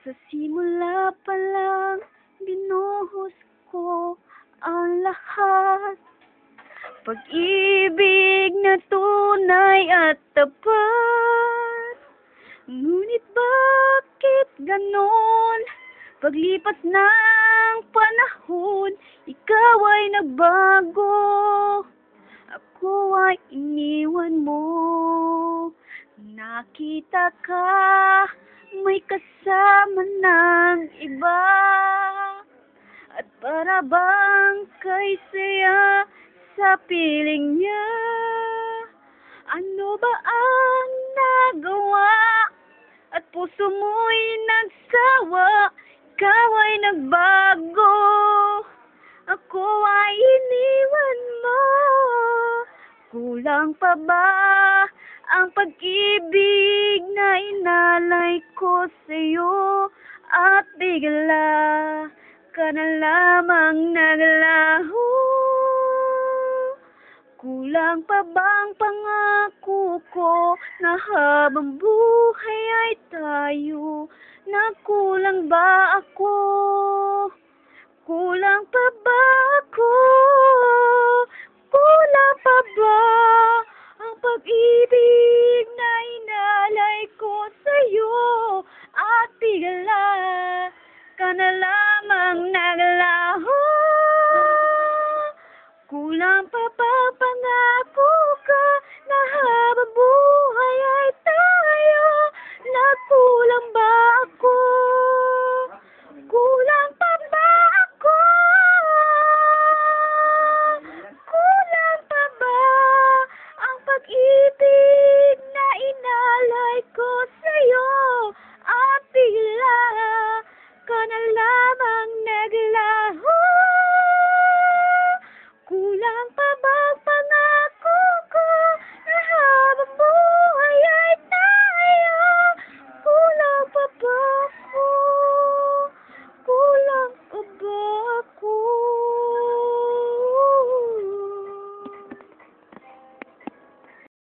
Sa simula pa lang, binuhos ko ang lahat. Pag-ibig na tunay at tapat. Ngunit bakit ganon? Paglipas ng panahon, ikaw ay nagbago. Ako ay iniwan mo. Nakita ka, may kasama ng iba. At para bang kay saya sa piling niya. Ano ba ang nagawa? At puso mo'y nagsawa. Ikaw ay nagbago. Ako ay iniwan mo. Kulang pa ba ang pag-ibig na inalay ko sa'yo? At bigla ka na lamang naglaho. Kulang pa bang pangako ko na habang buhay ay tayo? Nakulang ba ako? Kulang pa ba